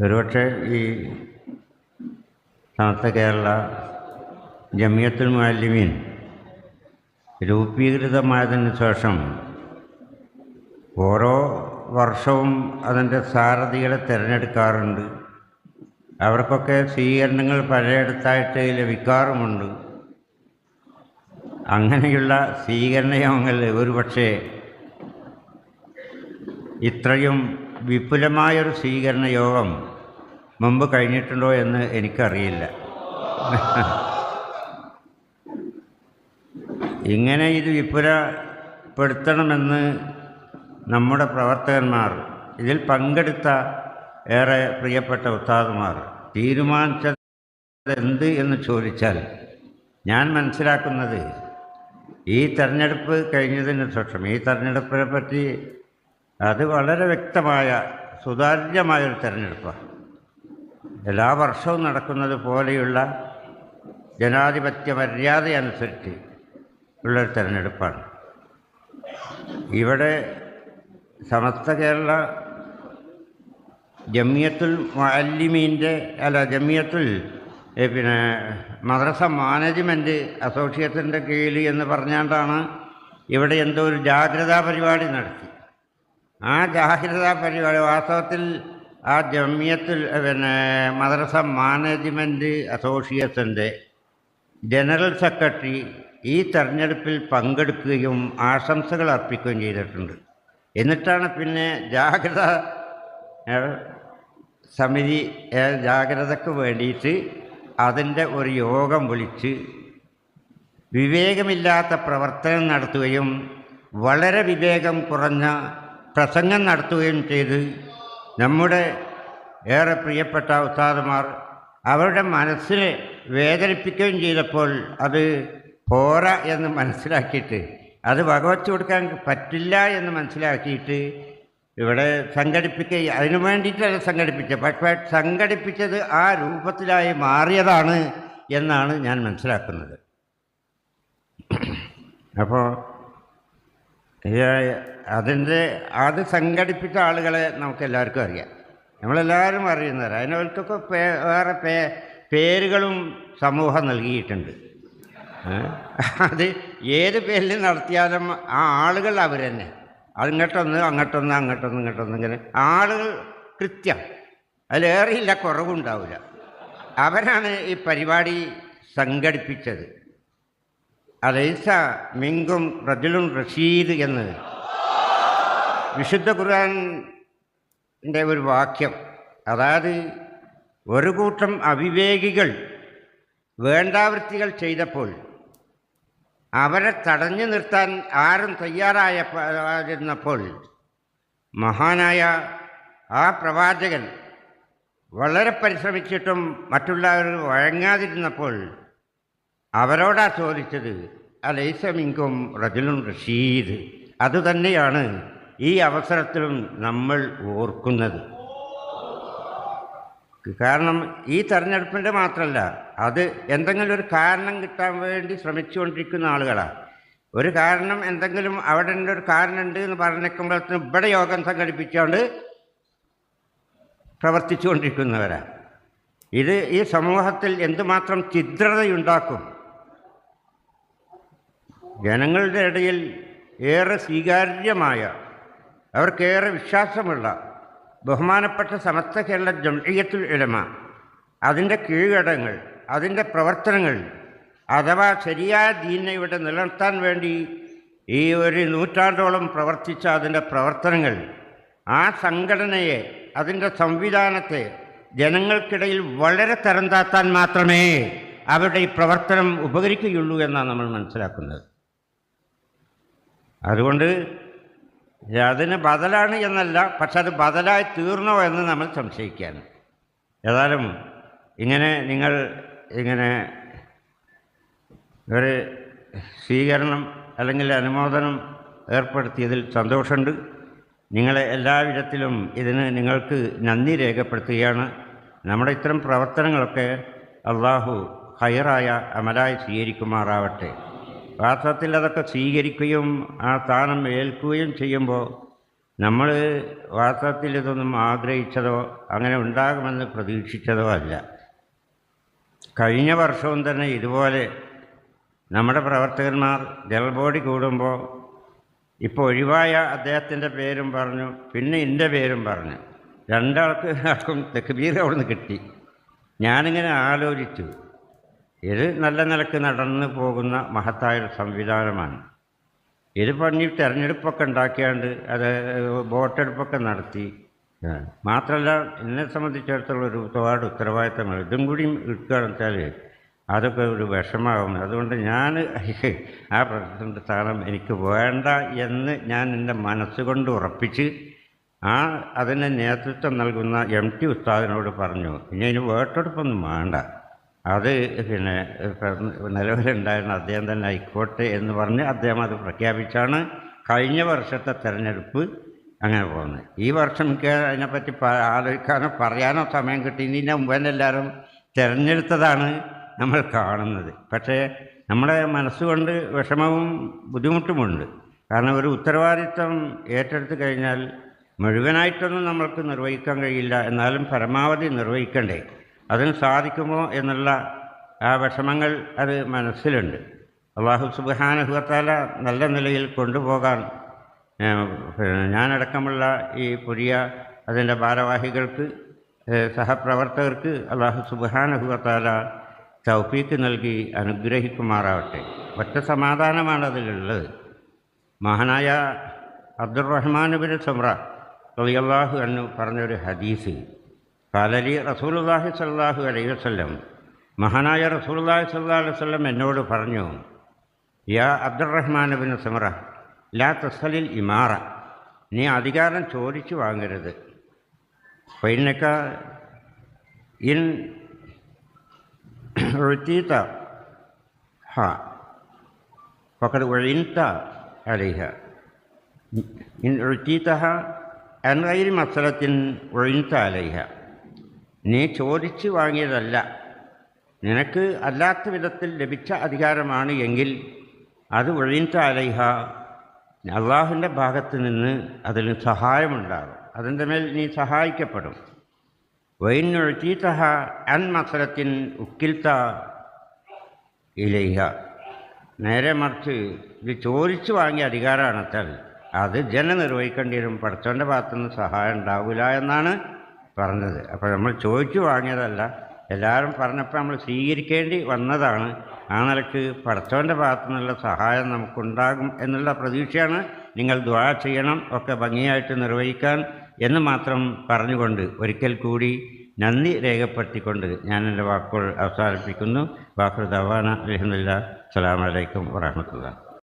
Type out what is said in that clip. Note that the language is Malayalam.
ഒരുപക്ഷെ ഈ സമസ്ത കേരള ജമിയത്തുൽ മുഅല്ലിമീൻ രൂപീകൃതമായതിനു ശേഷം ഓരോ വർഷവും അതിൻ്റെ സാരഥികളെ തിരഞ്ഞെടുക്കാറുണ്ട്. അവർക്കൊക്കെ സ്വീകരണങ്ങൾ പലയിടത്തായിട്ട് ലഭിക്കാറുമുണ്ട്. അങ്ങനെയുള്ള സ്വീകരണ യോഗങ്ങൾ ഒരുപക്ഷെ ഇത്രയും വിപുലമായൊരു സ്വീകരണ യോഗം മുമ്പ് കഴിഞ്ഞിട്ടുണ്ടോ എന്ന് എനിക്കറിയില്ല. ഇങ്ങനെ ഇത് വിപുലപ്പെടുത്തണമെന്ന് നമ്മുടെ പ്രവർത്തകന്മാർ, ഇതിൽ പങ്കെടുത്ത ഏറെ പ്രിയപ്പെട്ട ഉസ്താദുമാർ തീരുമാനിച്ചത് എന്ത് എന്ന് ചോദിച്ചാൽ, ഞാൻ മനസ്സിലാക്കുന്നത് ഈ തെരഞ്ഞെടുപ്പ് കഴിഞ്ഞതിന് ശേഷം ഈ തെരഞ്ഞെടുപ്പിനെ പറ്റി അത് വളരെ വ്യക്തമായ സുതാര്യമായൊരു തെരഞ്ഞെടുപ്പാണ്. എല്ലാ വർഷവും നടക്കുന്നത് പോലെയുള്ള ജനാധിപത്യ മര്യാദ അനുസരിച്ച് ഉള്ളൊരു തെരഞ്ഞെടുപ്പാണ്. ഇവിടെ സമസ്ത കേരള ജമിയത്തുൽ മുഅല്ലിമീൻ്റെ ജമിയത്തുൽ മദ്രസ മാനേജ്മെൻറ്റ് അസോസിയേഷൻ്റെ കീഴിൽ എന്ന് പറഞ്ഞുകൊണ്ടാണ് ഇവിടെ എന്തോ ഒരു ജാഗ്രതാ പരിപാടി നടത്തി. ആ ജാഗ്രതാ പരിപാടി വാസ്തവത്തിൽ ആ ജമിയത്തുൽ മദ്രസ മാനേജ്മെൻറ്റ് അസോസിയേഷൻ്റെ ജനറൽ സെക്രട്ടറി ഈ തെരഞ്ഞെടുപ്പിൽ പങ്കെടുക്കുകയും ആശംസകൾ അർപ്പിക്കുകയും ചെയ്തിട്ടുണ്ട്. എന്നിട്ടാണ് പിന്നെ ജാഗ്രതാ സമിതി ജാഗ്രതയ്ക്ക് വേണ്ടിയിട്ട് അതിൻ്റെ ഒരു യോഗം വിളിച്ച് വിവേകമില്ലാത്ത പ്രവർത്തനം നടത്തുകയും വളരെ വിവേകം കുറഞ്ഞ പ്രസംഗം നടത്തുകയും ചെയ്ത് നമ്മുടെ ഏറെ പ്രിയപ്പെട്ട ഉസ്താദുമാർ അവരുടെ മനസ്സിനെ വേദനിപ്പിക്കുകയും ചെയ്തപ്പോൾ അത് പോരാ എന്ന് മനസ്സിലാക്കിയിട്ട്, അത് വകവച്ചു കൊടുക്കാൻ പറ്റില്ല എന്ന് മനസ്സിലാക്കിയിട്ട് ഇവിടെ സംഘടിപ്പിക്കുക, അതിനു വേണ്ടിയിട്ടല്ല സംഘടിപ്പിച്ചത്, പക്ഷേ സംഘടിപ്പിച്ചത് ആ രൂപത്തിലായി മാറിയതാണ് എന്നാണ് ഞാൻ മനസ്സിലാക്കുന്നത്. അപ്പോൾ അത് സംഘടിപ്പിച്ച ആളുകളെ നമുക്കെല്ലാവർക്കും അറിയാം, നമ്മളെല്ലാവരും അറിയുന്നവരാണ്. അതിനവർക്കൊക്കെ വേറെ പേരുകളും സമൂഹം നൽകിയിട്ടുണ്ട്. അത് ഏത് പേരിൽ നടത്തിയാലും ആ ആളുകൾ അവർ തന്നെ, അങ്ങോട്ടൊന്ന് അങ്ങോട്ടൊന്ന് അങ്ങോട്ടൊന്ന് ഇങ്ങോട്ടൊന്ന്, ഇങ്ങനെ ആളുകൾ കൃത്യം, അതിലേറെയില്ല കുറവുണ്ടാവില്ല. അവരാണ് ഈ പരിപാടി സംഘടിപ്പിച്ചത്. അലൈസ മിങ്കും റജുലുൻ റഷീദ് എന്ന് വിശുദ്ധ ഖുർആനിൻ്റെ ഒരു വാക്യം. അതായത് ഒരു കൂട്ടം അവിവേകികൾ വേണ്ടാവൃത്തികൾ ചെയ്തപ്പോൾ അവരെ തടഞ്ഞു നിർത്താൻ ആരും തയ്യാറായിരുന്നപ്പോൾ മഹാനായ ആ പ്രവാചകൻ വളരെ പരിശ്രമിച്ചിട്ടും മറ്റുള്ളവർ വഴങ്ങാതിരുന്നപ്പോൾ അവരോടാ ചോദിച്ചത്, അലൈസ മിങ്കും റജുലുൻ റഷീദ്. അതുതന്നെയാണ് ഈ അവസരത്തിലും നമ്മൾ ഓർക്കുന്നത്. കാരണം ഈ തെരഞ്ഞെടുപ്പിൻ്റെ മാത്രമല്ല, അത് എന്തെങ്കിലും ഒരു കാരണം കിട്ടാൻ വേണ്ടി ശ്രമിച്ചുകൊണ്ടിരിക്കുന്ന ആളുകളാണ്. ഒരു കാരണം എന്തെങ്കിലും അവിടെ ഒരു കാരണമുണ്ട് എന്ന് പറഞ്ഞേക്കുമ്പോഴത്തേനും ഇവിടെ യോഗം സംഘടിപ്പിച്ചുകൊണ്ട് പ്രവർത്തിച്ചു കൊണ്ടിരിക്കുന്നവരാണ്. ഇത് ഈ സമൂഹത്തിൽ എന്തുമാത്രം ഛിദ്രതയുണ്ടാക്കും. ജനങ്ങളുടെ ഇടയിൽ ഏറെ സ്വീകാര്യമായ, അവർക്കേറെ വിശ്വാസമുള്ള ബഹുമാനപ്പെട്ട സമസ്ത കേരള ജംഇയ്യത്തുൽ ഉലമ, അതിൻ്റെ കീഴ്ഘടകങ്ങൾ, അതിൻ്റെ പ്രവർത്തനങ്ങൾ, അഥവാ ശരിയായ ദീനിനെ ഇവിടെ നിലനിർത്താൻ വേണ്ടി ഈ ഒരു നൂറ്റാണ്ടോളം പ്രവർത്തിച്ച അതിൻ്റെ പ്രവർത്തനങ്ങൾ, ആ സംഘടനയെ, അതിൻ്റെ സംവിധാനത്തെ ജനങ്ങൾക്കിടയിൽ വളരെ തരം താഴ്ത്താൻ മാത്രമേ അവരുടെ ഈ പ്രവർത്തനം ഉപകരിക്കുകയുള്ളൂ എന്നാണ് നമ്മൾ മനസ്സിലാക്കുന്നത്. അതുകൊണ്ട് അതിന് ബദലാണ് എന്നല്ല, പക്ഷെ അത് ബദലായി തീർന്നോ എന്ന് നമ്മൾ സംശയിക്കുകയാണ്. ഏതായാലും നിങ്ങൾ ഇങ്ങനെ ഒരു സ്വീകരണം അല്ലെങ്കിൽ അനുമോദനം ഏർപ്പെടുത്തിയതിൽ സന്തോഷമുണ്ട്. നിങ്ങളെ എല്ലാവിധത്തിലും ഇതിന് നിങ്ങൾക്ക് നന്ദി രേഖപ്പെടുത്തുകയാണ്. നമ്മുടെ ഇത്തരം പ്രവർത്തനങ്ങളൊക്കെ അള്ളാഹു ഹൈറായ അമലായി സ്വീകരിക്കുമാറാവട്ടെ. വാസ്തവത്തിൽ അതൊക്കെ സ്വീകരിക്കുകയും ആ സ്ഥാനം ഏൽക്കുകയും ചെയ്യുമ്പോൾ നമ്മൾ വാസ്തവത്തിൽ ഇതൊന്നും ആഗ്രഹിച്ചതോ അങ്ങനെ ഉണ്ടാകുമെന്ന് പ്രതീക്ഷിച്ചതോ അല്ല. കഴിഞ്ഞ വർഷവും തന്നെ ഇതുപോലെ നമ്മുടെ പ്രവർത്തകന്മാർ ജനറൽ ബോഡി കൂടുമ്പോൾ ഇപ്പോൾ ഒഴിവായ അദ്ദേഹത്തിൻ്റെ പേരും പറഞ്ഞു, പിന്നെ എൻ്റെ പേരും പറഞ്ഞു. രണ്ടാൾക്കും തക്ബീർ അവിടുന്ന് കിട്ടി. ഞാനിങ്ങനെ ആലോചിച്ചു, ഇത് നല്ല നിലക്ക് നടന്നു പോകുന്ന മഹത്തായൊരു സംവിധാനമാണ്. ഇത് പറഞ്ഞ് തെരഞ്ഞെടുപ്പൊക്കെ ഉണ്ടാക്കിയാണ്ട് അത് വോട്ടെടുപ്പൊക്കെ നടത്തി. മാത്രമല്ല എന്നെ സംബന്ധിച്ചിടത്തോളം ഒരുപാട് ഉത്തരവാദിത്തങ്ങൾ ഇതും കൂടി എടുക്കുകയാണെന്ന് വെച്ചാൽ അതൊക്കെ ഒരു വിഷമാകും. അതുകൊണ്ട് ഞാൻ ആ പ്രസിഡന്റ് സ്ഥാനം എനിക്ക് വേണ്ട എന്ന് ഞാൻ എൻ്റെ മനസ്സുകൊണ്ട് ഉറപ്പിച്ച് അതിന് നേതൃത്വം നൽകുന്ന MT ഉസ്താദിനോട് പറഞ്ഞു, ഇനി അതിന് വോട്ടെടുപ്പൊന്നും വേണ്ട, അത് പിന്നെ നിലവിലുണ്ടായിരുന്ന അദ്ദേഹം തന്നെ ആയിക്കോട്ടെ എന്ന് പറഞ്ഞ് അദ്ദേഹം അത് പ്രഖ്യാപിച്ചാണ് കഴിഞ്ഞ വർഷത്തെ തെരഞ്ഞെടുപ്പ് അങ്ങനെ പോകുന്നത്. ഈ വർഷം എനിക്ക് അതിനെപ്പറ്റി ആലോചിക്കാനോ പറയാനോ സമയം കിട്ടി. ഇതിൻ്റെ മുമ്പ് എല്ലാവരും തിരഞ്ഞെടുത്തതാണ് നമ്മൾ കാണുന്നത്. പക്ഷേ നമ്മുടെ മനസ്സുകൊണ്ട് വിഷമവും ബുദ്ധിമുട്ടുമുണ്ട്. കാരണം ഒരു ഉത്തരവാദിത്വം ഏറ്റെടുത്ത് കഴിഞ്ഞാൽ മുഴുവനായിട്ടൊന്നും നമ്മൾക്ക് നിർവഹിക്കാൻ കഴിയില്ല, എന്നാലും പരമാവധി നിർവഹിക്കണ്ടേ, അതിന് സാധിക്കുമോ എന്നുള്ള ആ വിഷമങ്ങൾ അത് മനസ്സിലുണ്ട്. അല്ലാഹു സുബ്ഹാനഹു വ തആല നല്ല നിലയിൽ കൊണ്ടുപോകാൻ ഞാനടക്കമുള്ള ഈ പുതിയ അതിൻ്റെ ഭാരവാഹികൾക്ക് സഹപ്രവർത്തകർക്ക് അല്ലാഹു സുബ്ഹാനഹു വ തആല തൗഫീക്ക് നൽകി അനുഗ്രഹിക്കുമാറാവട്ടെ. ഒറ്റ സമാധാനമാണ് അതിലുള്ളത്. മഹാനായ അബ്ദുറഹ്മാൻ ഇബ്നു സമ്ര റളിയല്ലാഹു അൻഹു പറഞ്ഞൊരു ഹദീസ്, ഖാലലി റസൂലുള്ളാഹി സ്വല്ലല്ലാഹു അലൈഹി വസല്ലം, മഹാനായ റസൂലുള്ളാഹി സ്വല്ലല്ലാഹു അലൈഹി വസല്ലം എന്നോട് പറഞ്ഞു, യാ അബ്ദുറഹ്മാൻ ഇബ്നു സമ്ര ലാ തസ്അലിൽ ഇമാറ, നീ അധികാരം ചോദിച്ചു വാങ്ങരുത്. ഫഇന്നക ഇൻ ഉഅ്തീത ഫഖദ് ഉഇൻത അലൈഹ ഇൻ ഉഅ്തീതഹ അൻ ഗൈരി മസ്അലത്തിൻ ഉഇൻത അലൈഹ. നീ ചോദിച്ചു വാങ്ങിയതല്ല, നിനക്ക് അല്ലാത്ത വിധത്തിൽ ലഭിച്ച അധികാരമാണ് എങ്കിൽ അത് ഉഇൻത അലൈഹ, അള്ളാഹുവിൻ്റെ ഭാഗത്ത് നിന്ന് അതിന് സഹായമുണ്ടാകും, അതിൻ്റെ മേൽ നീ സഹായിക്കപ്പെടും. വഇൻ ഉഅ്തീതഹ അൻ മസ്അലത്തിൻ ഉക്കിൽത ഇലൈഹ, നേരെ മറിച്ച് ഇത് ചോദിച്ചു വാങ്ങിയ അധികാരമാണെച്ചാൽ അത് ജനം നിർവഹിക്കേണ്ടി വരും, പടച്ചവൻ്റെ ഭാഗത്തുനിന്ന് സഹായം ഉണ്ടാവില്ല എന്നാണ് പറഞ്ഞത്. അപ്പോൾ നമ്മൾ ചോദിച്ചു വാങ്ങിയതല്ല, എല്ലാവരും പറഞ്ഞപ്പോൾ നമ്മൾ സ്വീകരിക്കേണ്ടി വന്നതാണ്. ആ നിലക്ക് പടച്ചവൻ്റെ ഭാഗത്തു നിന്നുള്ള സഹായം നമുക്കുണ്ടാകും എന്നുള്ള പ്രതീക്ഷയാണ്. നിങ്ങൾ ദുആ ചെയ്യണം ഒക്കെ ഭംഗിയായിട്ട് നിർവഹിക്കാൻ എന്ന് മാത്രം പറഞ്ഞുകൊണ്ട് ഒരിക്കൽ കൂടി നന്ദി രേഖപ്പെടുത്തിക്കൊണ്ട് ഞാൻ എൻ്റെ വാക്കുകൾ അവസാനിപ്പിക്കുന്നു. വാഖിറു ദഅ്വാനാ അൽഹംദുലില്ലാഹി, അസ്സലാമു അലൈക്കും വറഹ്മത്തുള്ളാഹി.